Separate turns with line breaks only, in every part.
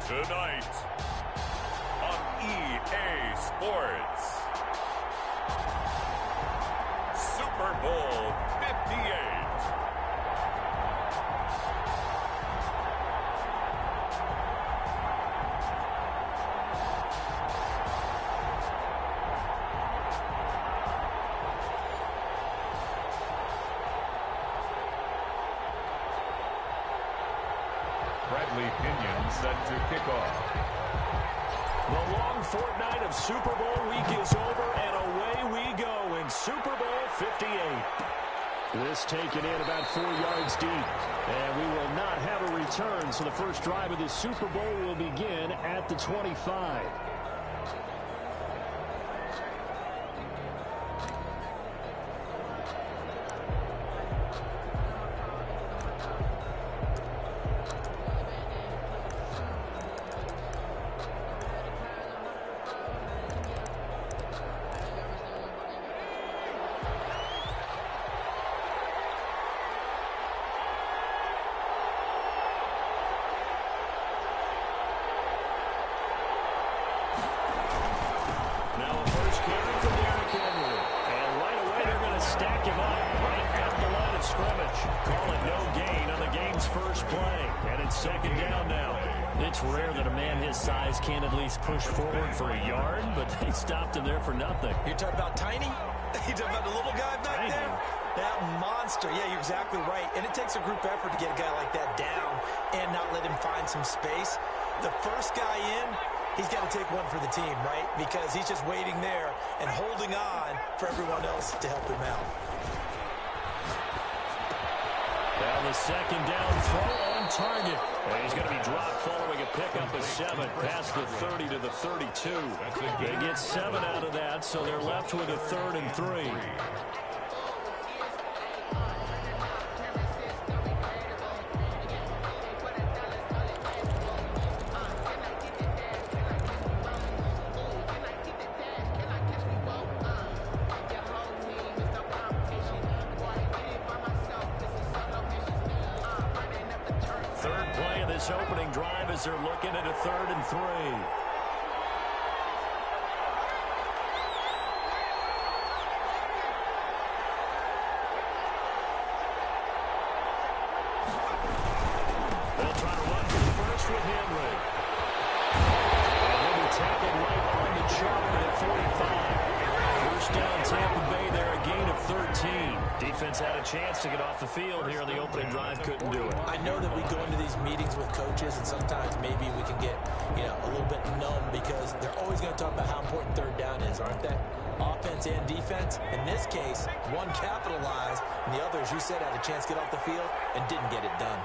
Tonight on EA Sports, Super Bowl 58.
Set to kick off.
The long fortnight of Super Bowl week is over, and away we go in Super Bowl 58. This taken in about 4 yards deep, and we will not have a return, so the first drive of the Super Bowl will begin at the 25. Push forward for a yard, but they stopped him there for nothing.
You're talking about tiny? You're talking about the little guy back there? That monster. Yeah, you're exactly right. And it takes a group effort to get a guy like that down and not let him find some space. The first guy in, he's got to take one for the team, right? Because he's just waiting there and holding on for everyone else to help him out.
Now the second down throw on target. And he's going to be dropped following a pickup of 7 past the 30 to the 32. They get 7 out of that, so they're left with a 3rd and 3. Opening drive as they're looking at a 3rd and 3. They'll try to run for the first with Henry. And he'll be tackled right on the chart at 45. First down Tampa Bay there, a gain of 13. Defense had a chance to get off the field here on the opening drive, couldn't do it.
I know that we go into these meetings with coaches, and sometimes maybe we can get, a little bit numb because they're always going to talk about how important 3rd down is, aren't they? Offense and defense. In this case, one capitalized, and the other, as you said, had a chance to get off the field and didn't get it done.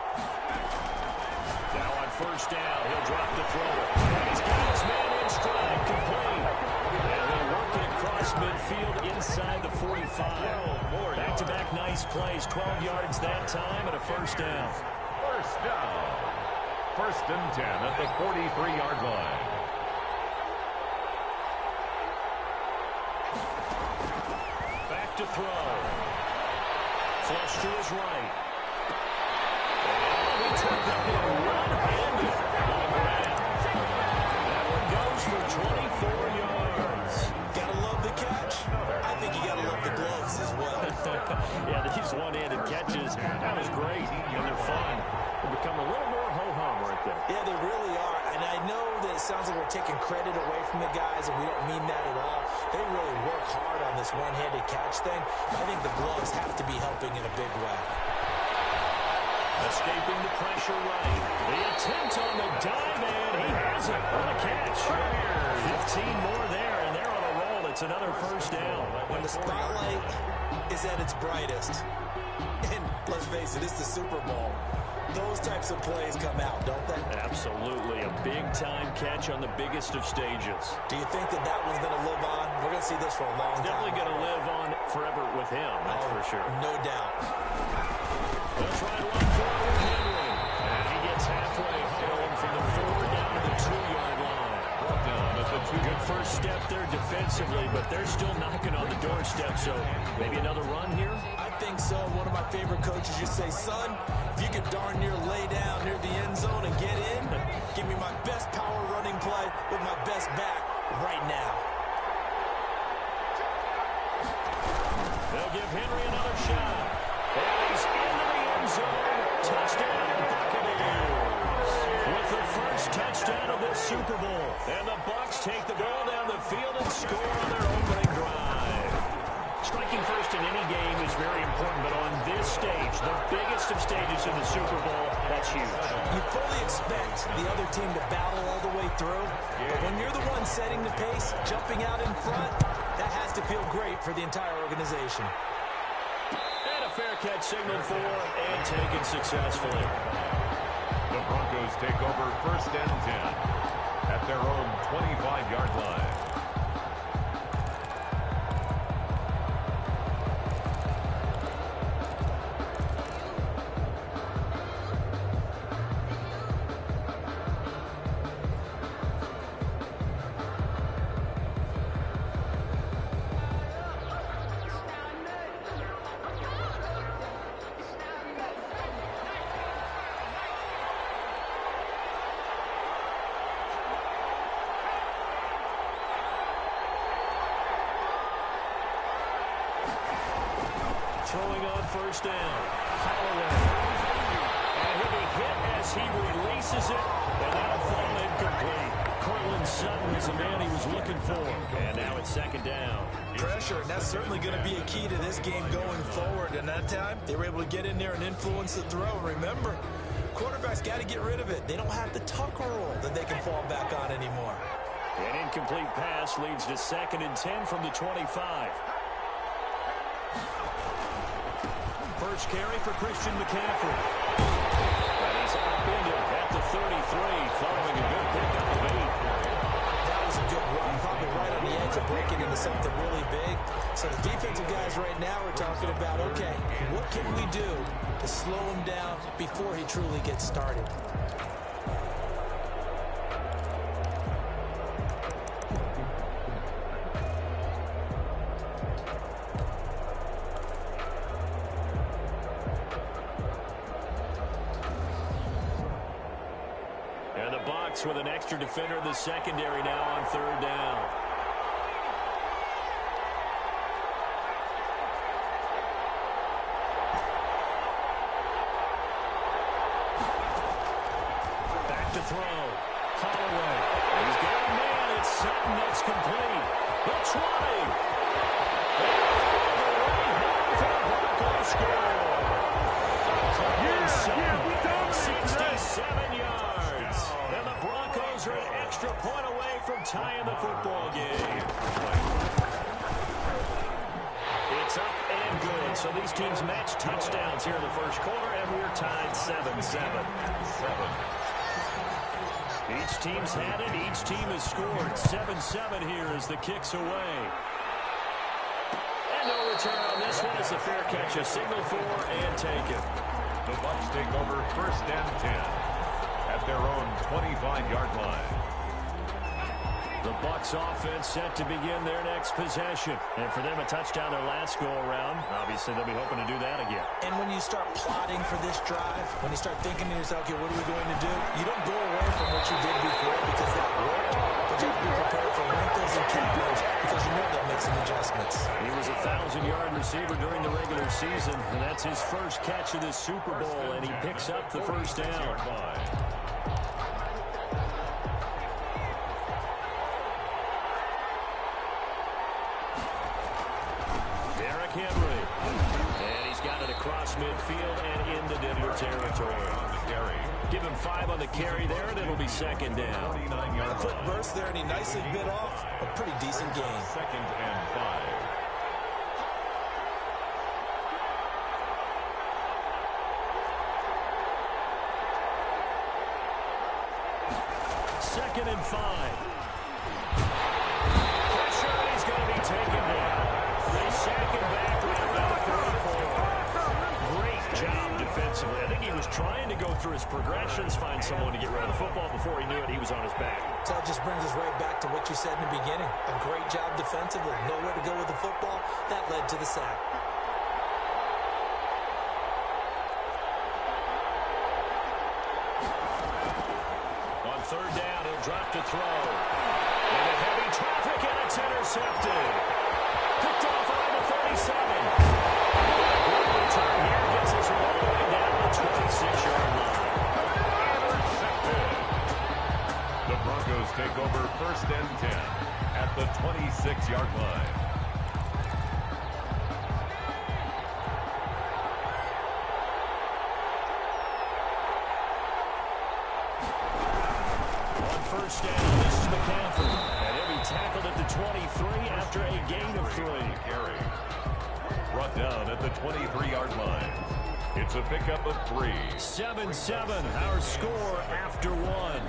Now on first down, he'll drop the throw. And he's got his man in stride, complete. And they'll work it across midfield inside the 45. Back-to-back nice plays, 12 yards that time, and a first down.
First down. 1st and 10 at the 43-yard line.
Back to throw. Flush to his right. And he took up in one-handed on the ground. That one goes for 24 yards.
Gotta love the catch. I think you gotta love the gloves as well.
Yeah, these one-handed catches, that was great, and they're fun. They become a little more ho-hum right there.
Yeah, they really are, and I know that it sounds like we're taking credit away from the guys, and we don't mean that at all. They really work hard on this one-handed catch thing. I think the gloves have to be helping in a big way.
Escaping the pressure right. The attempt on the dive, and he has it. What a catch. 15 more there, and they're on a roll. It's another first down.
When the spotlight is at its brightest, and let's face it, it's the Super Bowl, those types of plays come out, don't they?
Absolutely. A big-time catch on the biggest of stages.
Do you think that one's going to live on? We're going to see this for a long time.
Definitely going to live on forever with him, that's for sure.
No doubt.
They'll try to run forward with Henry. And he gets halfway home from the 4 down to the 2-yard line. Good first step there defensively, but they're still knocking on the doorstep, so maybe another run here?
I think so. One of my favorite coaches used to say, son, if you could darn near lay down near the end zone and get in, give me my best power running play with my best back right now.
They'll give Henry another shot. And he's into the end zone. Touchdown, Buccaneers. With the first touchdown of this Super Bowl. And the Bucs take the ball down the field and score on their opening drive. Striking first in any game is very important, but on this stage, the biggest of stages in the Super Bowl, that's huge.
You fully expect the other team to battle all the way through, but when you're the one setting the pace, jumping out in front, that has to feel great for the entire organization.
And a fair catch signaled for and taken successfully.
The Broncos take over 1st and 10 at their own 25-yard line.
Throwing on 1st down. Holloway. And he'll be hit as he releases it. And that'll fall incomplete. Cortland Sutton is the man he was looking for. And now it's 2nd down.
Pressure, and that's certainly going to be a key to this game going forward. And that time, they were able to get in there and influence the throw. Remember, quarterbacks got to get rid of it. They don't have the Tucker rule that they can fall back on anymore.
An incomplete pass leads to 2nd and 10 from the 25. First carry for Christian McCaffrey. And he's upended at the 33, following a good pickup of 8.
That was a good run, probably right on the edge of breaking into something really big. So the defensive guys right now are talking about, okay, what can we do to slow him down before he truly gets started?
With an extra defender in the secondary now on 3rd down. Back to throw. Holloway. He's got a man. It's Sutton. That's complete. The 20. And the way home for the Broncos score. We dominated 67 yards. And the Broncos are an extra point away from tying the football game. It's up and good. So these teams match touchdowns here in the first quarter, and we're tied 7-7. Each team's had it. Each team has scored. 7-7 here as the kick's away. And no return on this one as the fair catch is signaled for and taken.
The Bucs take over 1st and 10 at their own 25-yard line.
The Bucs offense set to begin their next possession. And for them, a touchdown their last go-around. Obviously, they'll be hoping to do that again.
And when you start plotting for this drive, when you start thinking to yourself, okay, what are we going to do? You don't go away from what you did before because that worked. But you have to be prepared for wrinkles and counters because you know they'll make some adjustments.
He was a 1,000-yard receiver during the regular season, and that's his first catch of this Super Bowl, and he picks up the 1st down. Henry. And he's got it across midfield and into Denver territory. Give him 5 on the carry there, and it'll be 2nd down.
A quick burst there, and he nicely bit off a pretty decent gain.
2nd and 5.
Second and 5. Pressure, and he's going to be taken down. They sack him back right around 34. Great job defensively. I think he was trying to go through his progressions, find someone to get rid of the football. Before he knew it, he was on his back.
So that just brings us right back to what you said in the beginning. A great job defensively. Nowhere to go with the football. That led to the sack.
third down. He'll drop to throw. Into heavy traffic, and it's intercepted. Picked off around the 37. Great return here. Gets us all the way down to the 26-yard line.
Intercepted. The Broncos take over first and 10 at the 26-yard line.
First down, this is McCaffrey. And he'll be tackled at the 23 after a gain of 3.
Carry. Brought down at the 23-yard line. It's a pickup of 3.
7-7, our score after 1.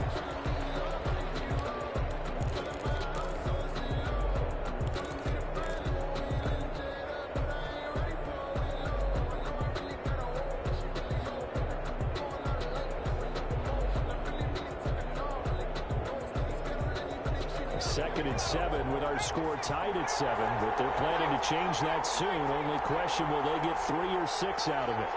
Second and 7 with our score tied at 7, but they're planning to change that soon. Only question, will they get 3 or 6 out of it?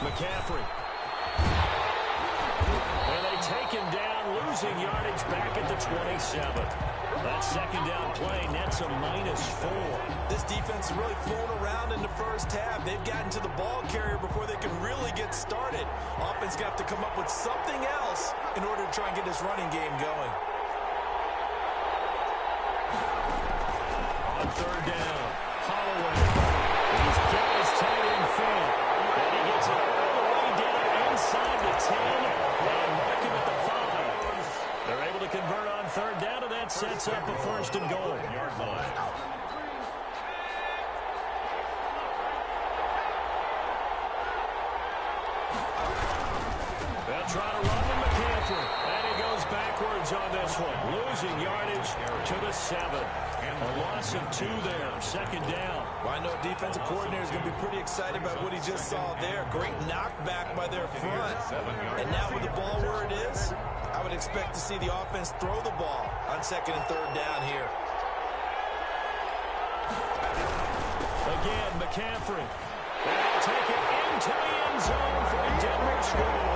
McCaffrey. And they take him down, losing yardage back at the 27. That second down play nets a -4.
This defense is really flown around in the first half. They've gotten to the ball carrier before they can really get started. Offense got to come up with something else in order to try and get this running game going.
On third down, Holloway. He's got his tight end full. And he gets it all the way down inside the 10 and mark him at the 5. They're able to convert on third down, and that sets up a first and goal.
Yard line.
They'll try to run to McCaffrey. And he goes backwards on this one. Losing yardage to the 7. A loss of 2 there. Second down.
Well, I know defensive coordinator is going to be pretty excited about what he just saw there. Great knockback by their front. And now with the ball where it is, I would expect to see the offense throw the ball on second and third down here.
Again, McCaffrey. And take it into the end zone for a Denver score.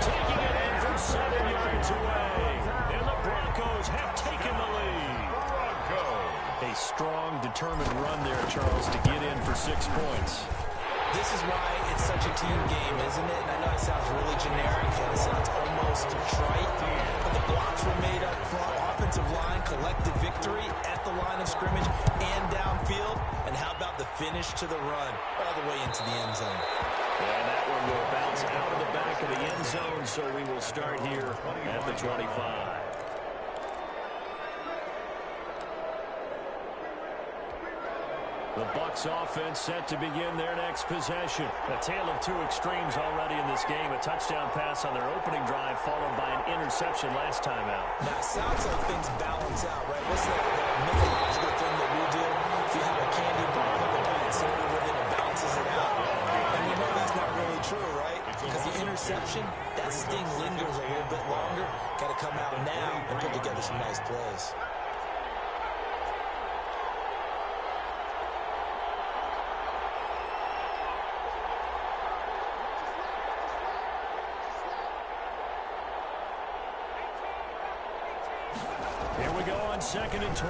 Taking it in from 7 yards away. And the Broncos have taken the lead. A strong, determined run there, Charles, to get in for 6 points.
This is why it's such a team game, isn't it? And I know it sounds really generic and it sounds almost trite, but the blocks were made up front. Offensive line, collective victory at the line of scrimmage and downfield. And how about the finish to the run all the way into the end zone?
And that one will bounce out of the back of the end zone, so we will start here at the 25. The Bucs offense set to begin their next possession. A tale of 2 extremes already in this game. A touchdown pass on their opening drive, followed by an interception last time out.
Now, it sounds like things balance out, right? What's that mythological thing that we do? If you have a candy bar, you can buy it somewhere with it, it balances it out. And we know that's not really true, right? Because the interception, that sting lingers a little bit longer. Got to come out now and put together some nice plays.
Here we go on second and 12.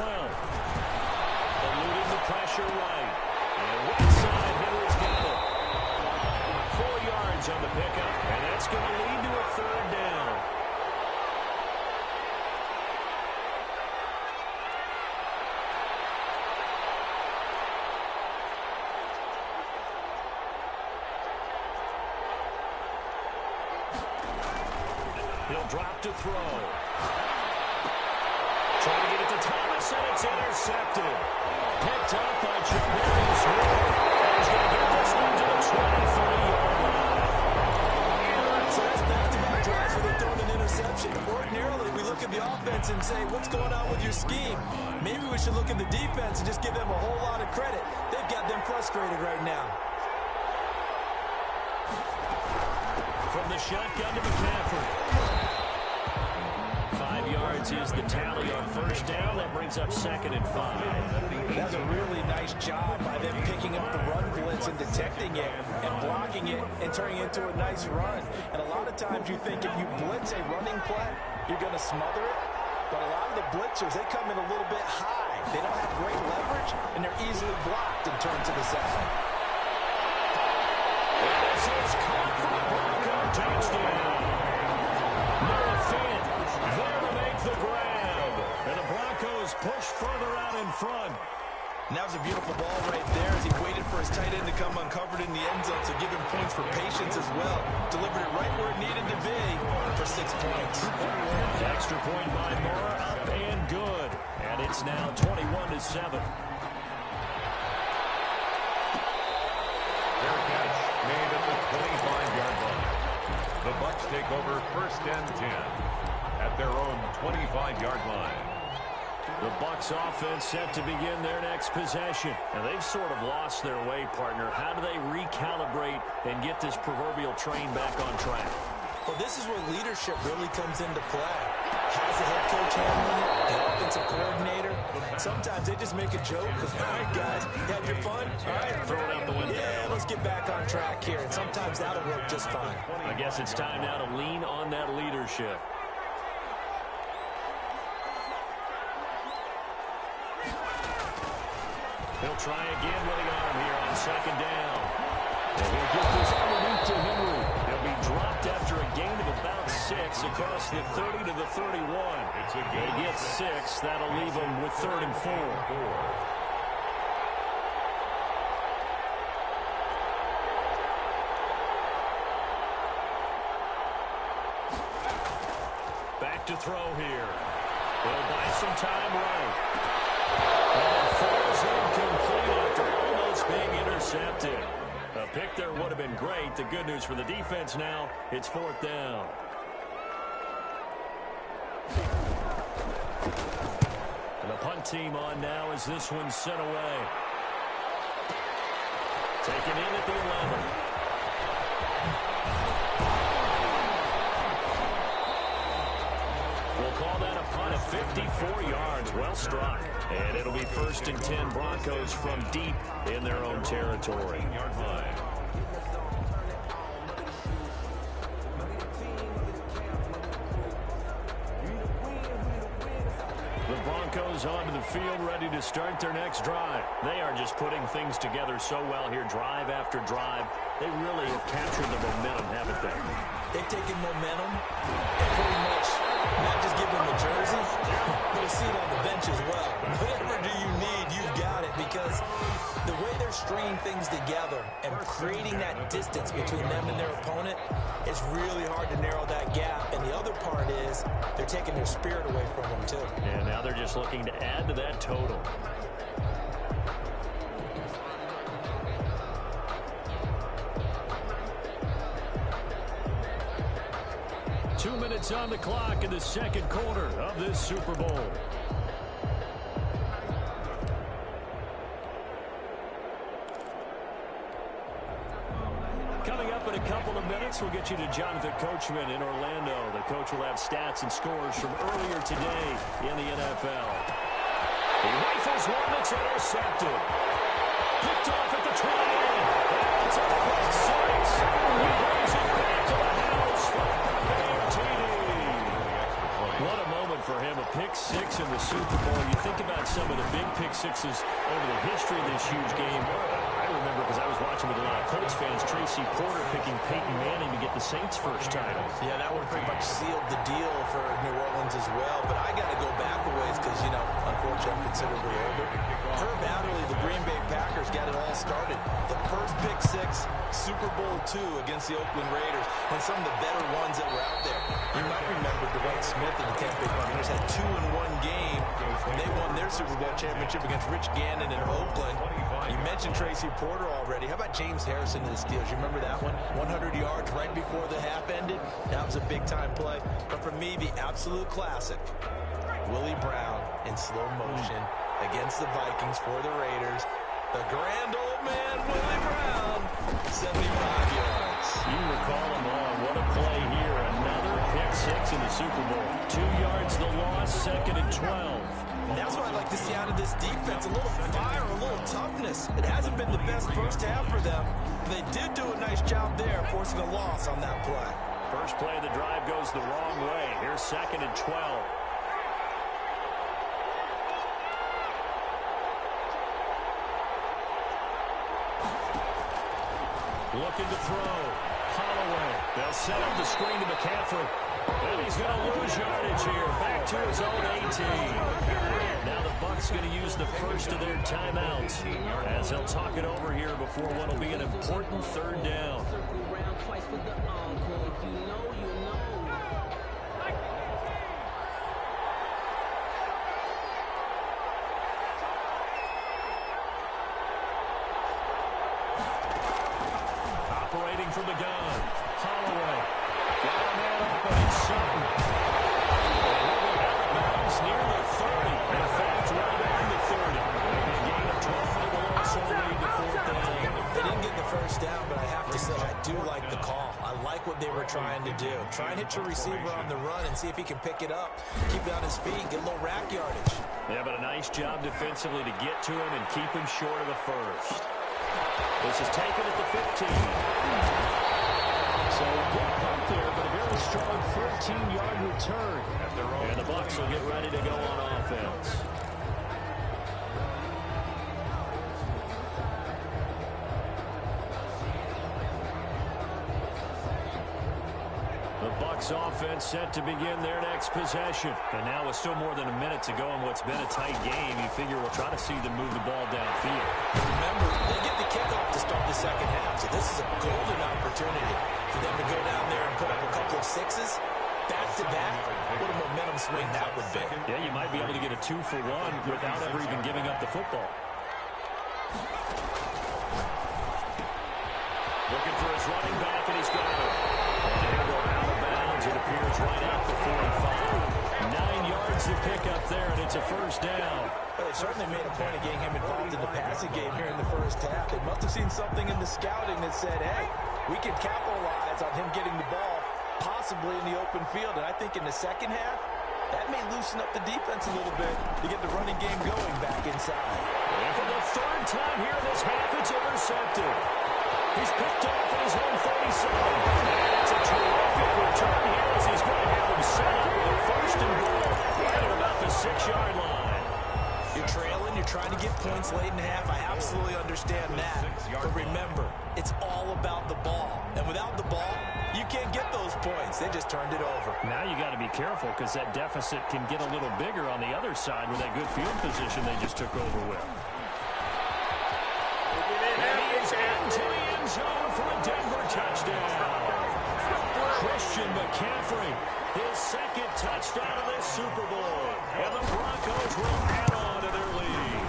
Eluding the pressure right. And right side, Henry's got it. 4 yards on the pickup, and that's going to lead to a third down. He'll drop to throw. Trying to get it to Thomas, and it's intercepted. Picked up by Javarius Ward. And he's going to get this one to the 23-yard line.
So that's back-to-back drives where they're throwing an interception. Ordinarily, we look at the offense and say, what's going on with your scheme? Maybe we should look at the defense and just give them a whole lot of credit. They've got them frustrated right now. From the shotgun to McCaffrey.
5 yards yards is the tally on first down. That brings up 2nd and 5.
That's a really nice job by them picking up the run blitz and detecting it and blocking it and turning it into a nice run. And a lot of times you think if you blitz a running play, you're going to smother it. But a lot of the blitzers, they come in a little bit high. They don't have great leverage, and they're easily blocked and turned to the side.
This is caught for the Bronco touchdown. Noah Fant there to make the grab. And the Broncos push further out in front.
And that was a beautiful ball right there as he waited for his tight end to come uncovered in the end zone, so give him points for patience as well. Delivered it right where it needed to be for 6 points.
Extra point by Moore, up and good. And it's now 21-7.
Fair catch made at the 25-yard line. The Bucs take over 1st and 10 at their own 25-yard line.
The Bucs offense set to begin their next possession. And they've sort of lost their way, partner. How do they recalibrate and get this proverbial train back on track?
Well, this is where leadership really comes into play. Has the head coach handling it, the offensive coordinator. Sometimes they just make a joke because, all right, guys, you had your fun? All right,
throw it out the window.
Yeah, let's get back on track here. And sometimes that'll work just fine.
I guess it's time now to lean on that leadership. He'll try again with the arm here on 2nd down. And he'll get this underneath to Henry. He'll be dropped after a gain of about 6 across the 30 to the 31. They get 6. That'll leave them with 3rd and 4. Back to throw here. They'll buy some time right. And it falls incomplete after almost being intercepted. A pick there would have been great. The good news for the defense now, it's 4th down. And the punt team on now as this one's sent away. Taken in at the 11. We'll call that a punt of 54 yards. Well struck. And it'll be 1st and 10 Broncos from deep in their own territory.
Yard line.
The Broncos onto the field, ready to start their next drive. They are just putting things together so well here, drive after drive. They really have captured the momentum, haven't they?
They've taken momentum and pretty much not just give them a jersey, but a seat on the bench as well. Whatever do you need, you've got it, because the way they're stringing things together and creating that distance between them and their opponent, it's really hard to narrow that gap. And the other part is they're taking their spirit away from them, too.
And now they're just looking to add to that total. Two minutes on the clock in the second quarter of this Super Bowl. Coming up in a couple of minutes, we'll get you to Jonathan Coachman in Orlando. The coach will have stats and scores from earlier today in the NFL. He rifles one that's intercepted. Picked off at the 20. It's a quick 6. He brings it back to the house for What a moment for him, a pick 6 in the Super Bowl. You think about some of the big pick 6s over the history of this huge game. I remember, because I was watching with a lot of Colts fans, Tracy Porter picking Peyton Manning to get the Saints' first title.
Yeah, that one pretty much sealed the deal for New Orleans as well. But I got to go back a ways because, you know, unfortunately I'm considerably older. Herb Adderley, the Green Bay Packers, got it all started. The first pick 6, Super Bowl II against the Oakland Raiders, and some of the better ones that were out there. You might remember Dwight Smith and the Tampa Bay Buccaneers had 2 in one game when they won their Super Bowl championship against Rich Gannon in Oakland. You mentioned Tracy Porter already. How about James Harrison in the Steelers? You remember that one? 100 yards right before the half ended. That was a big-time play. But for me, the absolute classic, Willie Brown in slow motion against the Vikings for the Raiders. The grand old man, Willie Brown, 75 yards.
You recall them all. What a play here. Another pick 6 in the Super Bowl. 2 yards the loss, 2nd and 12.
And that's what I'd like to see out of this defense, a little fire, a little toughness. It hasn't been the best first half for them. They did do a nice job there, forcing a loss on that play.
First play of the drive goes the wrong way. Here's 2nd and 12. Looking to throw. Holloway. They'll set up the screen to McCaffrey. And he's going to lose yardage here. Back to his own 18. Now the Bucs going to use the first of their timeouts as they'll talk it over here before what will be an important 3rd down. Operating from the gun. Holloway. Got a man open. It's Sutton. Out of bounds near the 30. In fact, right on the 30. A gain of 12 and a loss on lead to 4th down.
They didn't get the first down, but I have to say I do like the call. I like what they were trying to do. Try and hit your receiver on the run and see if he can pick it up. Keep it on his feet, get a little rack yardage.
Yeah, but a nice job defensively to get to him and keep him short of the first. This is taken at the 15. So good punt there, but a very strong 14-yard return. And the Bucs will get ready to go on offense. The Bucs offense set to begin their next possession. And now with still more than a minute to go in what's been a tight game, you figure we'll try to see them move the ball downfield.
Remember, they get the kickoff to start the second half, so this is a golden opportunity for them to go down there and put up a couple of sixes. Back-to-back, what a momentum swing that would be.
Yeah, you might be able to get a 2-for-1 without ever even giving up the football. Looking for his running back, and he's got it. And he'll go out of bounds. It appears right out the 45. 9 yards to pick up there, and it's a first down.
Well, they certainly made a point of getting him involved in the passing game here in the first half. They must have seen something in the scouting that said, hey, we can capitalize on him getting the ball, possibly in the open field. And I think in the second half, that may loosen up the defense a little bit to get the running game going back inside.
And for the 3rd time here this half, it's intercepted. He's picked off at his own 47. And it's a terrific return here as he's going to have him set up with a 1st and goal right at about the 6-yard line.
You're trailing, you're trying to get points late in the half. I absolutely understand that. But remember, it's all about the ball. And without the ball, you can't get those points. They just turned it over.
Now you got to be careful because that deficit can get a little bigger on the other side with that good field position they just took over with. And he is into the end zone for a Denver touchdown. Christian McCaffrey, his 2nd touchdown of this Super Bowl. And the Broncos will add on to their lead.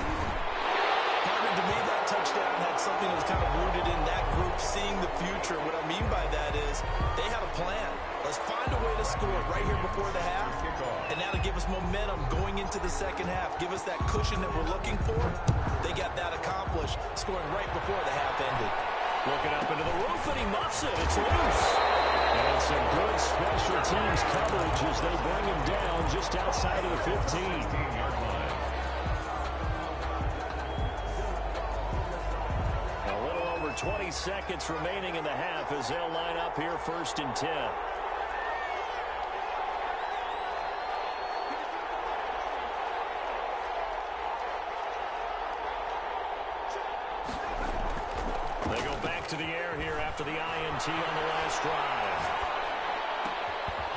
Partner, to me, that touchdown had something that was kind of rooted in that group seeing the future. What I mean by that is they had a plan. Let's find a way to score right here before the half. And now to give us momentum going into the second half. Give us that cushion that we're looking for. They got that accomplished, scoring right before the half ended.
Looking up into the roof, and he muffs it. It's loose. And some good special teams coverage as they bring him down just outside of the 15. A little over 20 seconds remaining in the half as they'll line up here 1st and 10. They go back to the air here after the INT on the last drive.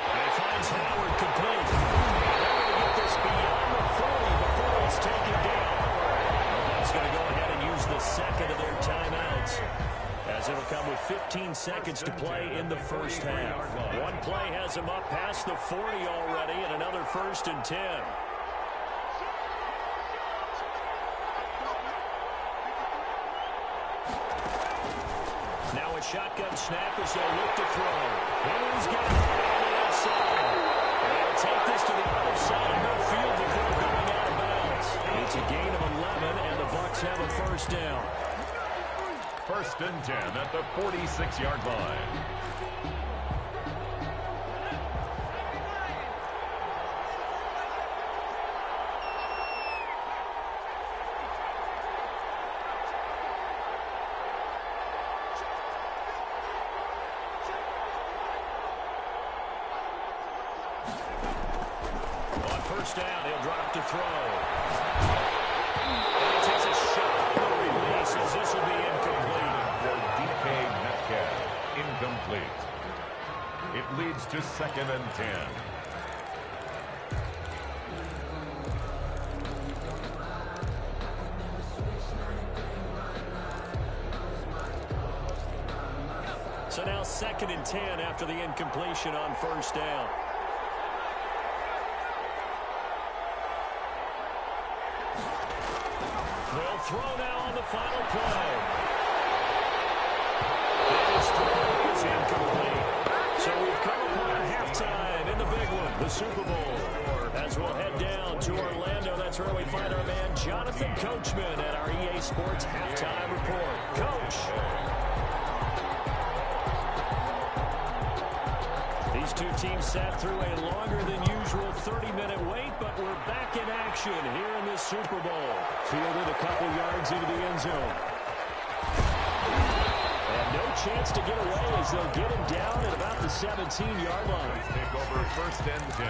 And he finds Howard complete. They're going to get this beyond the 40 before it's taken down. That's going to go ahead and use the 2nd of their timeouts, as it'll come with 15 seconds to play in the first half. One play has him up past the 40 already, and another 1st and 10. Now a shotgun snap as they'll look to throw. And he's got it on the left side. They'll take this to the other side of midfield before going out of bounds. It's a gain of 11, and the Bucs have a 1st down.
1st and 10 at the 46-yard line.
first down. He'll drop to throw. And he takes a shot on the release as this will be incomplete.
For DK Metcalf, incomplete. It leads to 2nd and 10.
So now 2nd and 10 after the incompletion on first down. They'll throw now on the final play. His throw is incomplete. So we've come upon halftime in the big one, the Super Bowl. As we'll head down to Orlando, that's where we find our man Jonathan Coachman at our EA Sports Halftime Report. Coach. These two teams sat through a longer than usual 30-minute wait, but we're back in action here in this Super Bowl. Fielded a couple yards into the end zone. And no chance to get away as they'll get him down at about the 17-yard line.
Take over 1st and 10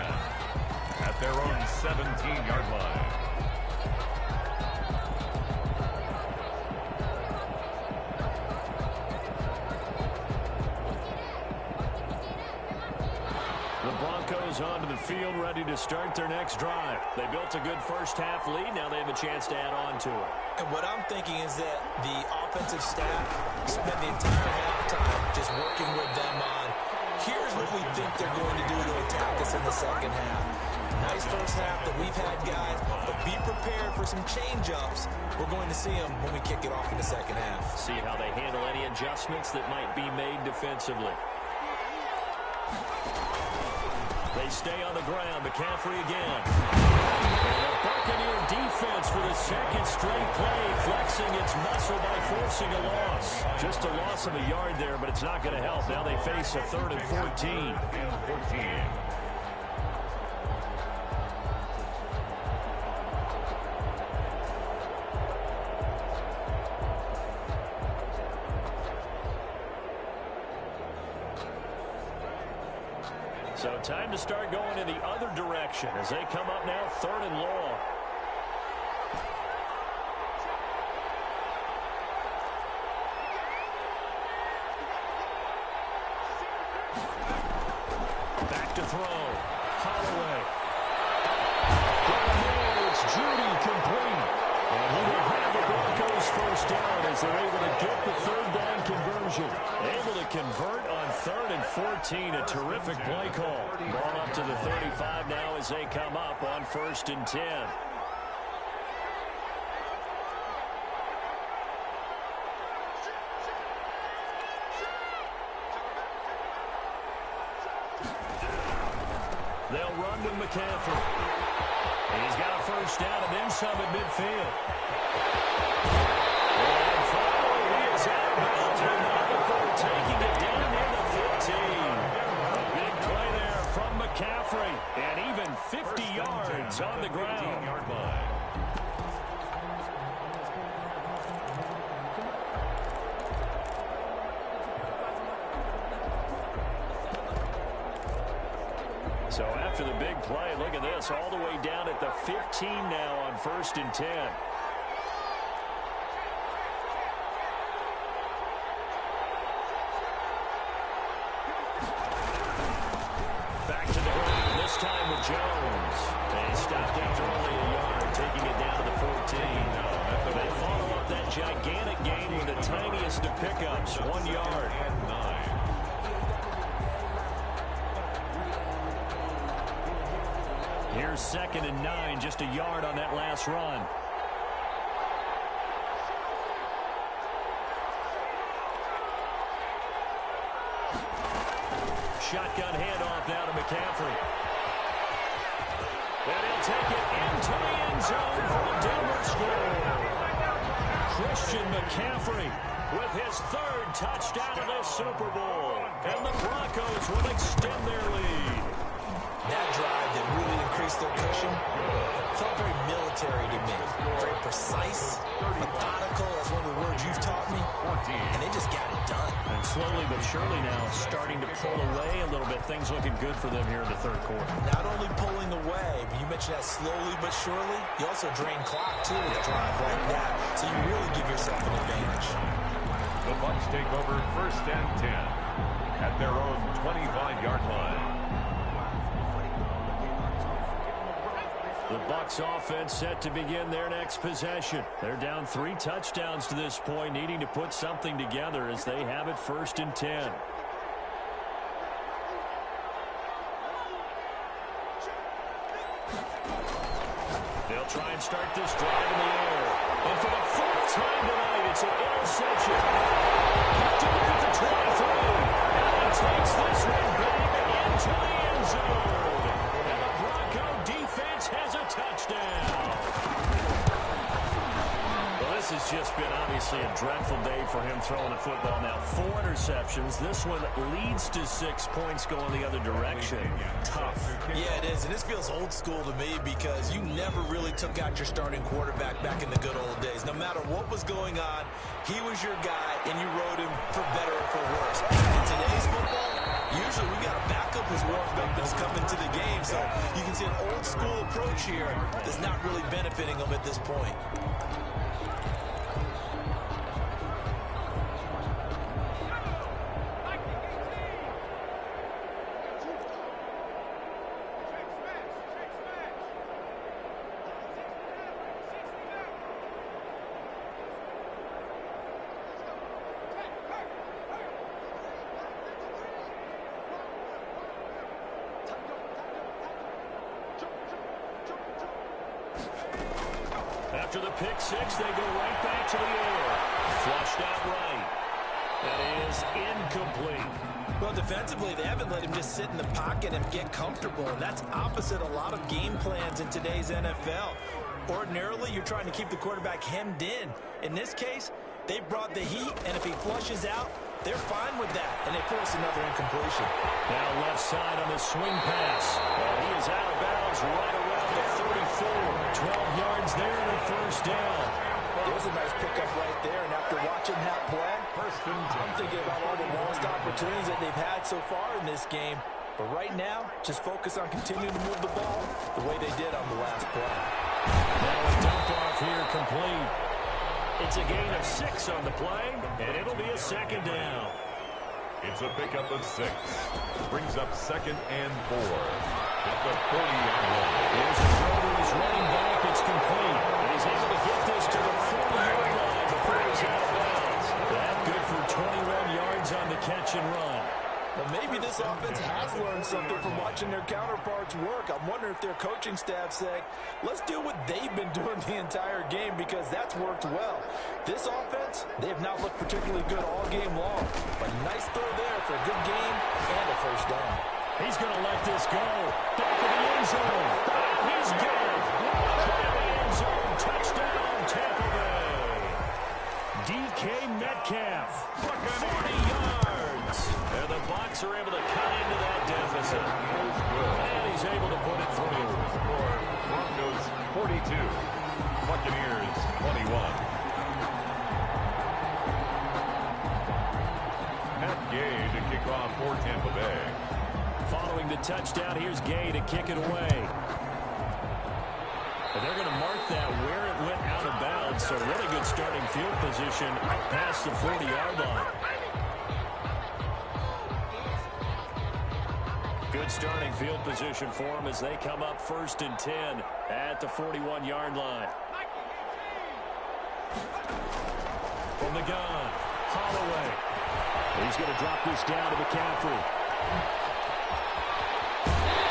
at their own 17-yard line.
Onto the field, ready to start their next drive. They built a good first-half lead. Now they have a chance to add on to it.
And what I'm thinking is that the offensive staff spent the entire halftime just working with them on, here's what we think they're going to do to attack us in the second half. Nice first half that we've had, guys, but be prepared for some change-ups. We're going to see them when we kick it off in the second half.
See how they handle any adjustments that might be made defensively. They stay on the ground. McCaffrey again. And the Buccaneer defense for the 2nd straight play, flexing its muscle by forcing a loss. Just a loss of a yard there, but it's not going to help. Now they face a 3rd and 14. So time to start going in the other direction as they come up now 3rd and long. Back to throw. Holloway. It's Judy complete. And he will have the Broncos first down as they're able to get the 3rd down conversion. Able to convert on 3rd and 14. A terrific play call. Ball up to the 35 now as they come up on 1st and 10. They'll run with McCaffrey. He's got a first down and then some at midfield. And finally, he is out of bounds with Rutherford taking it down near the 15. A big play there from McCaffrey. And even 50 yards on the ground.
Yard line.
So after the big play, look at this, all the way down at the 15 now on 1st and 10. Back to the ground, this time with Jones. And he stopped after only a yard, taking it down to the 14. They follow up that gigantic gain with the tiniest of pickups, 1 yard.
And 9.
Here's 2nd and 9, just a yard on that last run. Shotgun handoff now to McCaffrey. And he'll take it into the end zone for a Denver score. Christian McCaffrey with his 3rd touchdown of the Super Bowl. And the Broncos will extend their lead.
That drive that really increased their cushion felt very military to me. Very precise, methodical, that's one of the words you've taught me. And they just got it done.
And slowly but surely now starting to pull away a little bit. Things looking good for them here in the third quarter.
Not only pulling away, but you mentioned that slowly but surely. You also drain clock, too, with a drive like that. So you really give yourself an advantage.
The Bucs take over 1st and 10 at their own 25-yard line.
The Bucs offense set to begin their next possession. They're down 3 touchdowns to this point, needing to put something together as they have it 1st and 10. They'll try and start this drive in the air. And for the 4th time tonight, it's an interception. Picked off at the 23. And he takes this one back into the end zone. And the Bronco defense has a touchdown. Well, this has just been obviously a dreadful day for him throwing the football. Now 4 interceptions. This one leads to 6 points going the other direction. Tough.
Yeah, it is. And this feels old school to me because you never really took out your starting quarterback back in the good old days. No matter what was going on, he was your guy, and you rode him for better or for worse. In today's football, usually we got a backup who's warmed up and is coming to the game. So you can see an old school approach here that's not really benefiting them at this point.
After the pick six, they go right back to the air. Flushed out right. That is incomplete.
Well, defensively, they haven't let him just sit in the pocket and get comfortable, and that's opposite a lot of game plans in today's NFL. Ordinarily, you're trying to keep the quarterback hemmed in. In this case, they brought the heat, and if he flushes out, they're fine with that, and they force another incompletion.
Now left side on the swing pass. And he is out of bounds right around the 34. 12 yards there and a 1st down.
There's a nice pickup right there, and after watching that play, I'm thinking about all the lost opportunities that they've had so far in this game. But right now, just focus on continuing to move the ball the way they did on the last play.
Now a dump off here complete. It's a gain of 6 on the play, and it'll be a 2nd down.
It's a pickup of 6. Brings up 2nd and 4 at the 40-yard line.
Here's a throw to his running back. It's complete. And he's able to get this to the 40-yard line before he's out of bounds. That good for 21 yards on the catch and run.
Well, maybe this offense has learned something from watching their counterparts work. I'm wondering if their coaching staff said, let's do what they've been doing the entire game because that's worked well. This offense, they have not looked particularly good all game long. But nice throw there for a good game and a 1st down.
He's going to let this go. Back in the end zone. He's got it. Back in the end zone. Touchdown, Tampa Bay. DK Metcalf. 40 yards. And the Bucs are able to cut into that deficit. And he's able to put it through.
Broncos 42, Buccaneers 21. Matt Gay to kick off for Tampa Bay.
Following the touchdown, here's Gay to kick it away. And they're going to mark that where it went out of bounds. So really good starting field position past the 40-yard line. Good starting field position for them as they come up 1st and 10 at the 41-yard line. From the gun, Holloway. He's going to drop this down to McCaffrey.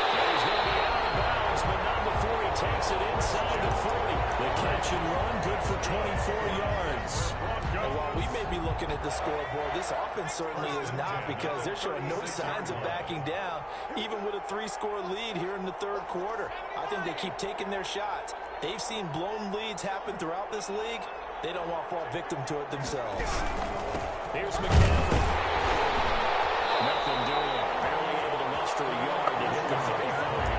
He's going to be out of bounds, but not before he takes it inside the 40. The catch and run, good for 24 yards.
While we may be looking at the scoreboard, this offense certainly is not because they're showing no signs of backing down, even with a 3-score lead here in the 3rd quarter. I think they keep taking their shots. They've seen blown leads happen throughout this league. They don't want to fall victim to it themselves.
Here's McCaffrey. Nothing doing. Barely able to muster a yard to hit the 35.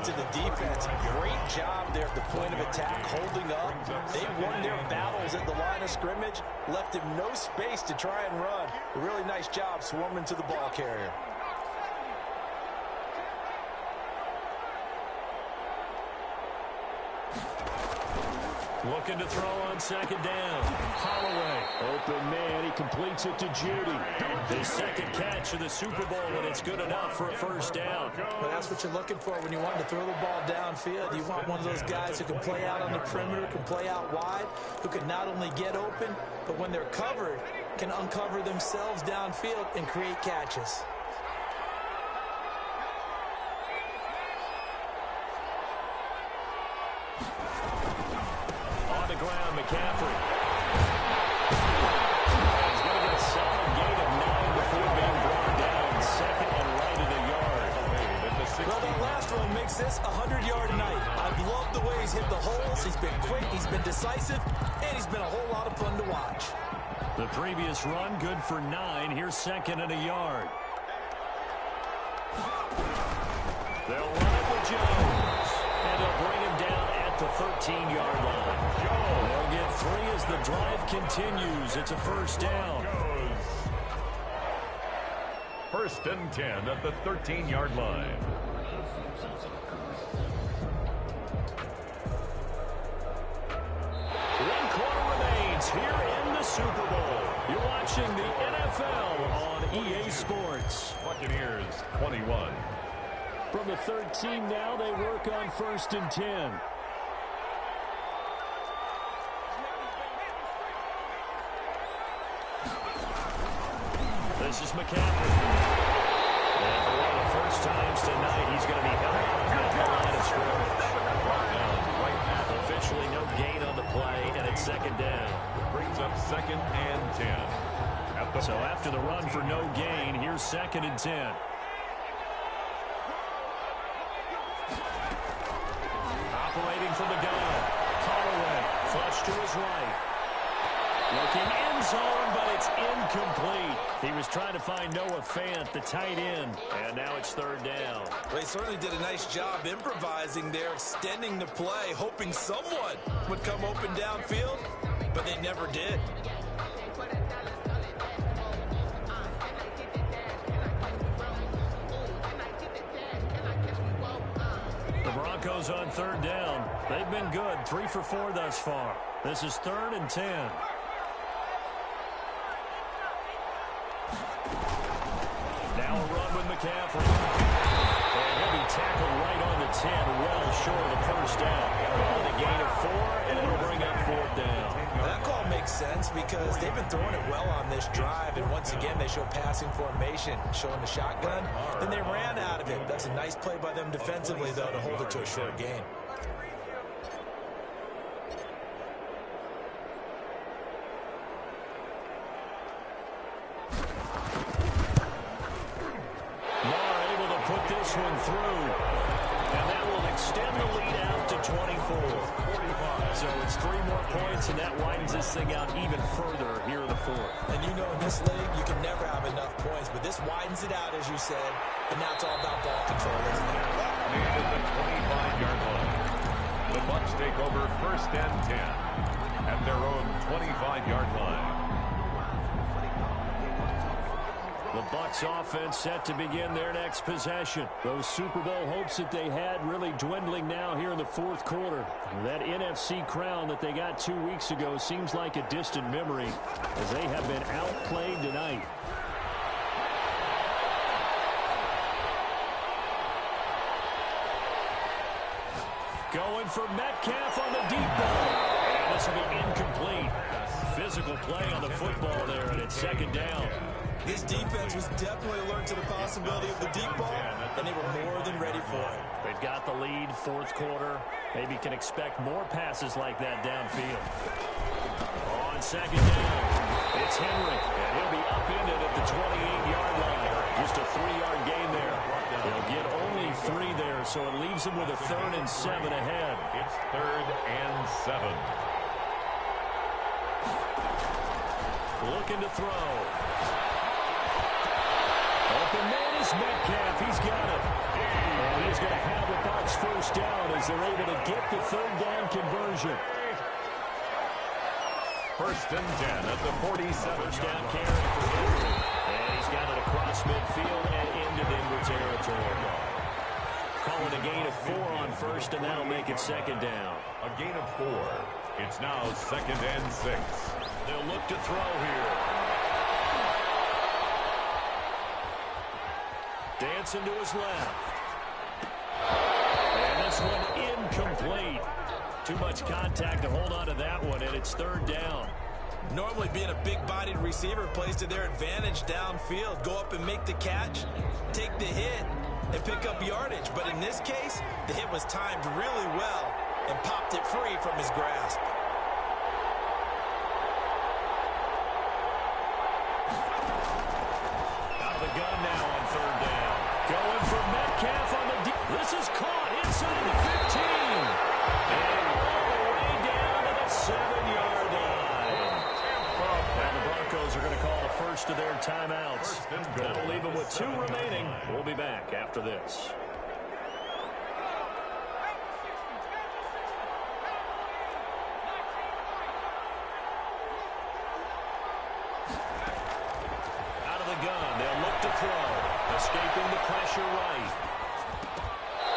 to the defense. Great job there at the point of attack, holding up. They won their battles at the line of scrimmage, left him no space to try and run. A really nice job swarming to the ball carrier.
Looking to throw on second down. Holloway. Open man. He completes it to Judy. His second catch of the Super Bowl, and it's good enough for a first down.
Well, that's what you're looking for when you want to throw the ball downfield. You want one of those guys who can play out on the perimeter, can play out wide, who can not only get open, but when they're covered, can uncover themselves downfield and create catches.
Ground, McCaffrey. He's going to get a solid gain of 9 before being brought down. Second and right of the yard.
Well, that last run makes this a 100-yard night. I've loved the way he's hit the holes. He's been quick, he's been decisive, and he's been a whole lot of fun to watch.
The previous run, good for 9. Here's second and a yard. They'll run it with Jones, and they'll bring him down at the 13-yard line. They'll get 3 as the drive continues. It's a first down.
First and 10 at the 13-yard line.
One quarter remains here in the Super Bowl. You're watching the NFL on EA Sports.
Buccaneers 21.
From the 13 now, they work on first and 10. This is McCaffrey. And for one of the first times tonight, he's going to be held at the line of scrimmage. Officially no gain on the play, and it's second down.
Brings up second and 10.
So after the run for no gain, here's second and 10. Operating from the gun. Holloway, flush to his right. Looking end zone, but it's incomplete. He was trying to find Noah Fant, the tight end, and now it's third down.
Well, he certainly did a nice job improvising there, extending the play, hoping someone would come open downfield, but they never did.
The Broncos on third down. They've been good, 3 for 4 thus far. This is third and 10. Now a run with McCaffrey. And he'll be tackled right on the 10, well short of the first down. On a gain of 4, and it'll bring up fourth down.
That call makes sense because they've been throwing it well on this drive, and once again they show passing formation, showing the shotgun. Then they ran out of it. That's a nice play by them defensively, though, to hold it to a short gain.
One through, and that will extend the lead out to 24. So it's 3 more points, and that widens this thing out even further here in the fourth.
And you know in this league, you can never have enough points, but this widens it out, as you said, and now it's all about ball control, isn't it?
Made at the 25-yard line. The Bucs take over first and 10 at their own 25-yard line.
The Bucs offense set to begin their next possession. Those Super Bowl hopes that they had really dwindling now here in the fourth quarter. That NFC crown that they got 2 weeks ago seems like a distant memory as they have been outplayed tonight. Going for Metcalf on the deep ball. And this will be incomplete. Physical play on the football there, and it's second down.
This defense was definitely alert to the possibility of the deep ball, and they were more than ready for it.
They've got the lead, fourth quarter. Maybe can expect more passes like that downfield. On second down, it's Henry, and he'll be upended at the 28-yard line. Just a 3-yard gain there. They'll get only 3 there, so it leaves them with a 3rd and 7 ahead.
It's 3rd and 7.
Looking to throw. open man is Metcalf. He's got it. And he's going to have the Bucs first down as they're able to get the third down conversion.
First and 10 at the 47.
First down carry for Henry. And he's got it across midfield and into Denver territory. Calling a gain of 4 on first, and that'll make it second down.
A gain of 4. It's now second and 6.
They'll look to throw here. Dancing to his left. And this one incomplete. Too much contact to hold on to that one, and it's third down.
Normally being a big-bodied receiver plays to their advantage downfield. Go up and make the catch, take the hit, and pick up yardage. But in this case, the hit was timed really well and popped it free from his grasp.
Out of the gun now on third down. Going for Metcalf on the deep. This is caught inside the 15. And all the way down to the 7-yard line. Now the Broncos are going to call the first of their timeouts. That'll leave them with 2 remaining. We'll be back after this. Out of the gun, they'll look to throw. Escaping the pressure right.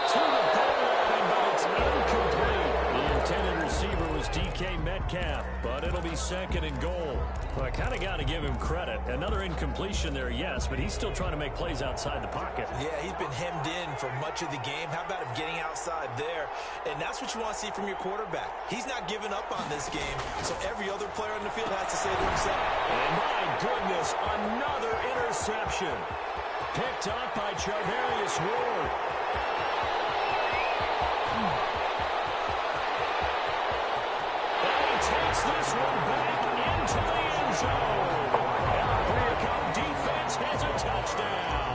To the goal line, but it's incomplete. The intended receiver was DK Metcalf, but it'll be second and goal. Well, I kind of got to give him credit. Another incompletion there, yes, but he's still trying to make plays outside the pocket.
Yeah, he's been hemmed in for much of the game. How about him getting outside there? And that's what you want to see from your quarterback. He's not giving up on this game, so every other player on the field has to say to himself.
And my goodness, another interception. Picked up by Charvarius Ward. And he takes this one back into the end zone. And our Brady defense has a touchdown.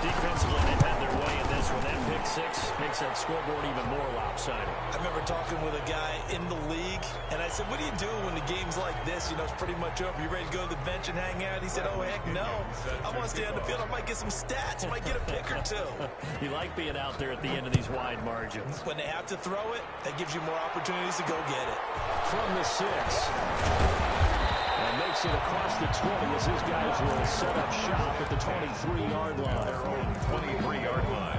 Defensively, they've had their way in this one. That pick six makes that scoreboard even more lopsided.
I remember talking with a guy in the league, and I said, what do you do when the game's like this? You know, it's pretty much over. You ready to go to the bench and hang out? He said, oh, heck no. I want to stay on the field. I might get some stats. I might get a pick or two.
You like being out there at the end of these wide margins.
When they have to throw it, that gives you more opportunities to go get it.
From the 6. And makes it across the 20 as his guys will set up shop at the 23-yard line.
Their own 23-yard line.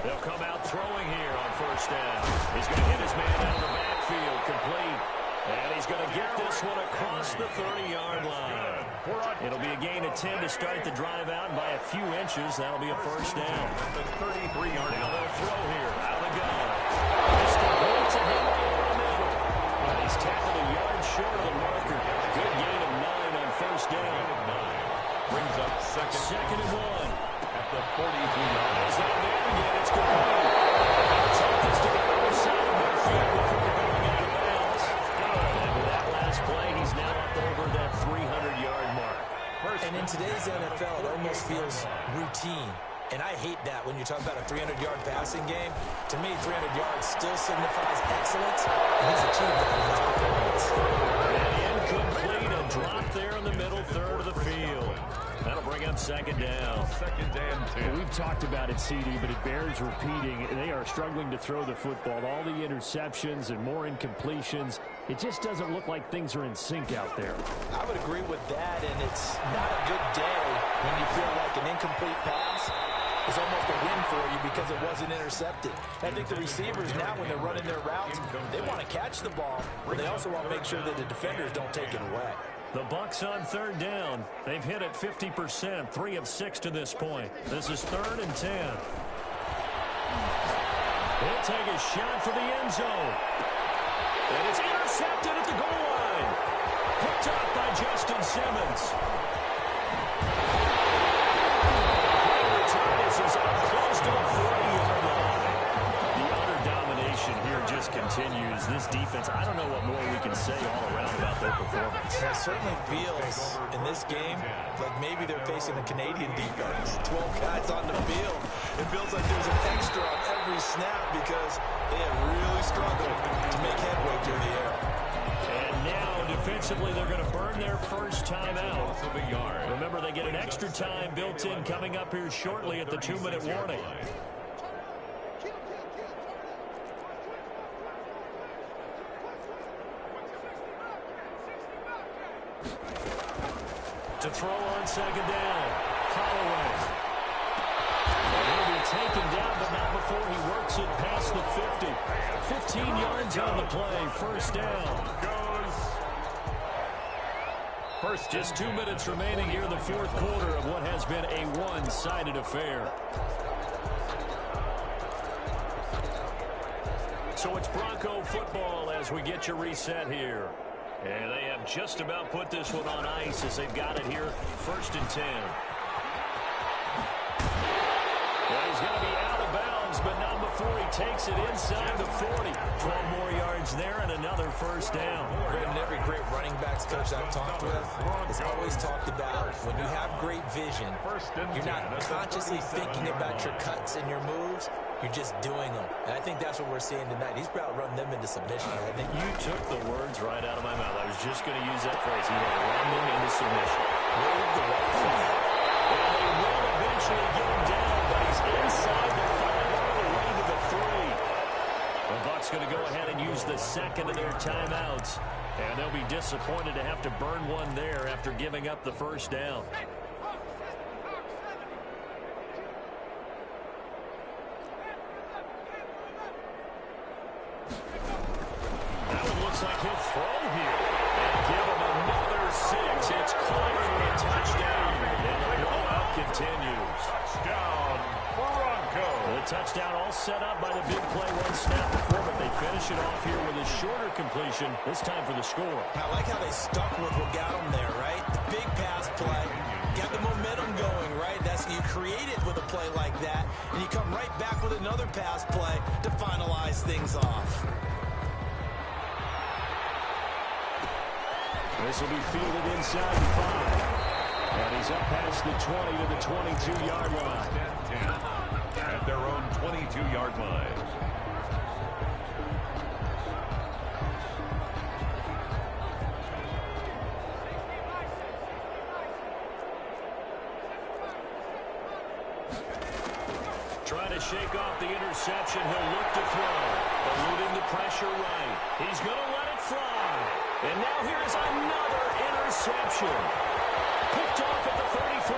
They'll come out throwing here on first down. He's going to hit his man out of the backfield, complete. And he's going to get this one across the 30-yard line. It'll be a gain of 10 to start the drive out by a few inches. That'll be a first down.
The 33-yard
Now
line.
they'll throw here. Out of the gun. Just complete to Henry over the middle. And he's tackled a yard short of the marker. Good gain of 9 on first down.
Brings up second
and 1.
at the 43-yard line.
It's not there again. It's complete. Take this to the other side of midfield before going out of bounds. And with that last play, he's now up over that 300-yard mark.
And in today's NFL, it almost feels routine. And I hate that when you talk about a 300-yard passing game. To me, 300 yards still signifies excellence, and he's achieved that in his performance.
And incomplete, a drop there in the middle third of the field. That'll bring up second down.
Second and 10.
We've talked about it, CD, but it bears repeating. They are struggling to throw the football. All the interceptions and more incompletions. It just doesn't look like things are in sync out there.
I would agree with that, and it's not a good day when you feel like an incomplete pass is almost a win for you because it wasn't intercepted. I think the receivers now, when they're running their routes, they want to catch the ball, but they also want to make sure that the defenders don't take it away.
The Bucs on third down. They've hit it 50%, 3 of 6 to this point. This is 3rd and 10. He'll take a shot for the end zone. And it's intercepted at the goal line. Picked up by Justin Simmons. This is up close to the 40-yard line. The utter domination here just continues. This defense, I don't know what more we can say all around about their performance.
It certainly feels in this game like maybe they're facing a Canadian defense. 12 guys on the field. It feels like there's an extra on every snap because they have really struggled to make headway through the air.
And now, defensively, they're going to burn their first time out. Remember, they get an extra time built in coming up here shortly at the 2-minute warning. To throw on second down, Holloway. He'll be taken down, but not before he works it past the 50. 15 yards on the play, first down. Just 2 minutes remaining here in the fourth quarter of what has been a one-sided affair. So it's Bronco football as we get you reset here. And they have just about put this one on ice as they've got it here, 1st and 10. Well, he's going to be out of bounds, but not before he takes it inside the 40. 12 more yards there and another first down.
And every great running backs coach I've talked with has always talked about when you have great vision, you're not consciously thinking about your cuts and your moves. You're just doing them. And I think that's what we're seeing tonight. He's about to run them into submission. I think
you took the words right out of my mouth. I was just going to use that phrase. He will run them into submission.
Wave the white flag.
And they will eventually get him down, but he's inside the 5 all the way to the 3. The Bucs going to go ahead and use the second of their timeouts. And they'll be disappointed to have to burn one there after giving up the first down. Looks like he'll throw here and give him another 6. It's clear for a touchdown. And the blowout continues.
Touchdown, Bronco.
The touchdown all set up by the big play one snap before, but they finish it off here with a shorter completion, this time for the score.
I like how they stuck with what got them there, right? The big pass play, got the momentum going, right? That's you create it with a play like that, and you come right back with another pass play to finalize things off.
This will be fielded inside the 5. And he's up past the 20 to the 22-yard line.
At their own 22-yard line.
Trying to shake off the interception. He'll look to throw. Eluding the pressure right. He's going to let it fly. And now here's another interception. Picked off at the 33.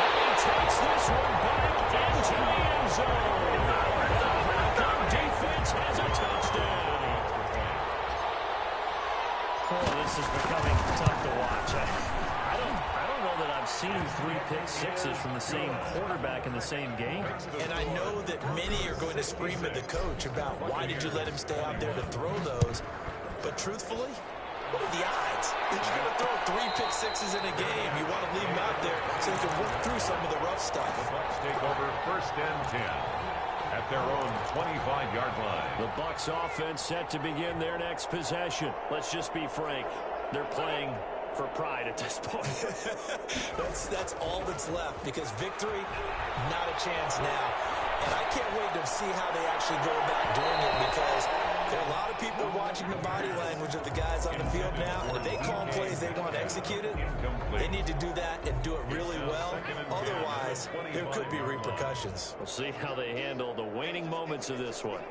And he takes this one back into the end zone. The Bronco defense has a touchdown. Oh, this is becoming tough to watch. I don't know that I've seen 3 pick sixes from the same quarterback in the same game.
And I know that many are going to scream at the coach about why did you let him stay out there to throw those. But truthfully, what are the odds that you're going to throw 3 pick sixes in a game? You want to leave him out there so he can work through some of the rough stuff.
The Bucs take over 1st and 10 at their own 25-yard line.
The Bucs offense set to begin their next possession. Let's just be frank. They're playing for pride at this point.
that's all that's left because victory, not a chance now. And I can't wait to see how they actually go about doing it because there are a lot of people watching the body language of the guys on the field now, and if they call plays they want executed, they need to do that and do it really well. Otherwise, there could be repercussions.
We'll see how they handle the waning moments of this one.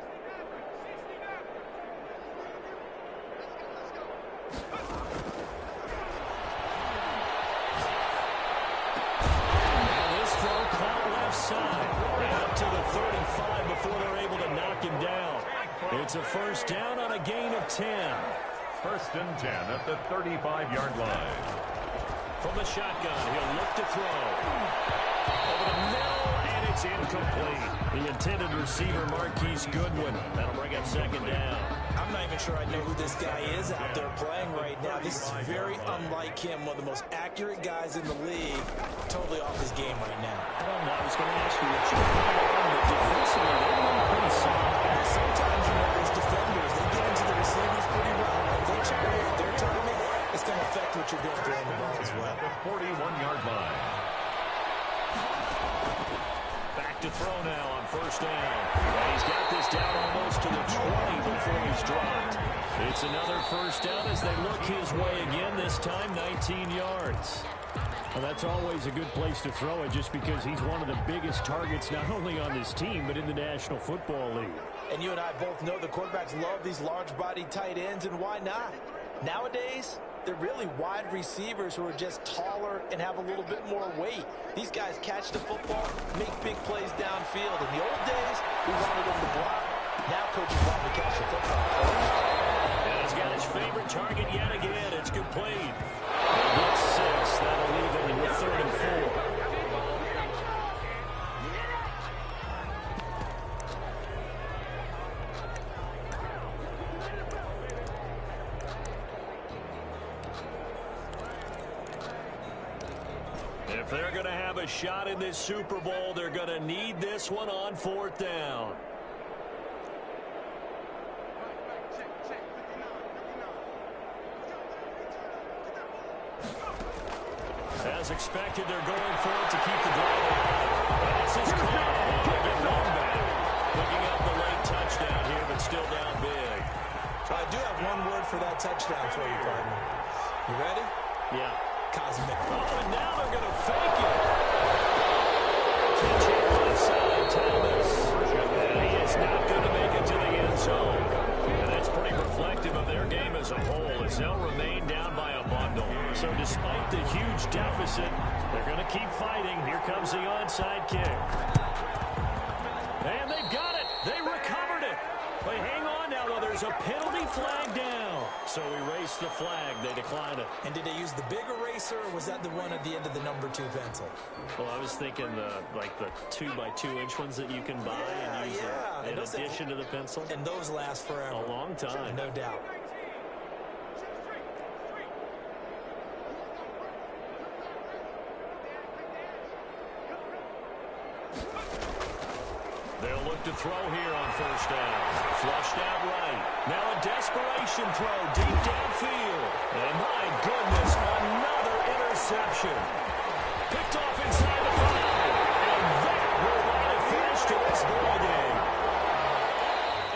Side, and up to the 35 before they're able to knock him down. It's a first down on a gain of 10.
1st and 10 at the 35-yard line.
From the shotgun, he'll look to throw. Over the middle, and it's incomplete. The intended receiver, Marquise Goodwin. That'll bring up 2nd down.
I'm not even sure I know who this guy is out there playing right now. This is very unlike him, one of the most accurate guys in the league. Totally off his game right now.
I don't know. I was going to ask you what you thought of him, but defensively, they're pretty solid.
Sometimes, you know, those defensive what you're doing throwing the ball as well.
At the 41-yard line.
Back to throw now on first down. And he's got this down almost to the 20 before he's dropped. It's another first down as they look his way again, this time 19 yards. Well, that's always a good place to throw it just because he's one of the biggest targets not only on this team but in the National Football League.
And you and I both know the quarterbacks love these large-bodied tight ends, and why not? Nowadays, they're really wide receivers who are just taller and have a little bit more weight. These guys catch the football, make big plays downfield. In the old days, we wanted them to block. Now coaches want them to catch the football first.
And he's got his favorite target yet again. It's complete. They get 6. That'll leave him with 3rd and 4. If they're going to have a shot in this Super Bowl, they're going to need this one on 4th down. As expected, they're going for it to keep the drive alive. This is caught. They'll get one back. Picking up the late touchdown here, but still down big.
So I do have one word for that touchdown for you, partner. You ready?
Yeah.
Cosmic.
Oh, and now they're going to fake it. Catch it right side, Thomas. And he is not going to make it to the end zone. And that's pretty reflective of their game as a whole, as they'll remain down by a bundle. So despite the huge deficit, they're going to keep fighting. Here comes the onside kick. And they've got it. They recovered it. They hang on now, though. There's a penalty flag down. So erase the flag. They decline it.
And did they use the big eraser, or was that the one at the end of the number 2 pencil?
Well, I was thinking the 2x2-inch ones that you can buy and use in addition to the pencil.
And those last forever.
A long time.
No doubt.
They'll look to throw here on first down. Flushed out right. Now a desperation throw deep downfield. And my goodness, another interception. Picked off inside the 5. And that will not have finished to this ball game.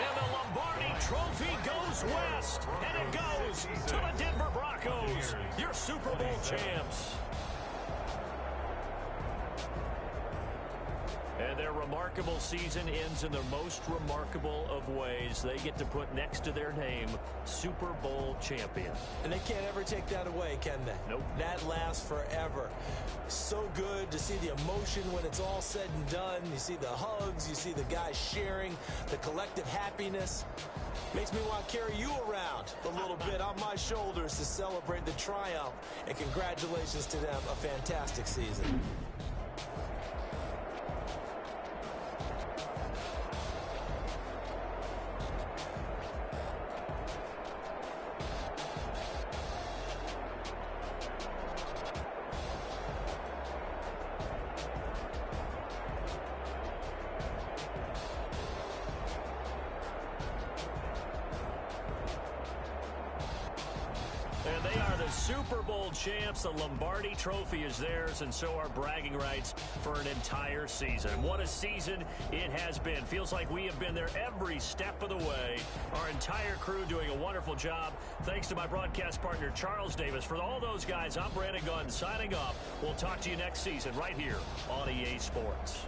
And the Lombardi Trophy goes west. And it goes to the Denver Broncos, your Super Bowl champs. And their remarkable season ends in the most remarkable of ways. They get to put next to their name, Super Bowl champion.
And they can't ever take that away, can they?
Nope.
That lasts forever. So good to see the emotion when it's all said and done. You see the hugs, you see the guys sharing, the collective happiness. Makes me want to carry you around a little bit on my shoulders to celebrate the triumph. And congratulations to them, a fantastic season.
And they are the Super Bowl champs. The Lombardi Trophy is theirs, and so are bragging rights for an entire season. What a season it has been. Feels like we have been there every step of the way. Our entire crew doing a wonderful job. Thanks to my broadcast partner, Charles Davis. For all those guys, I'm Brandon Gunn signing off. We'll talk to you next season right here on EA Sports.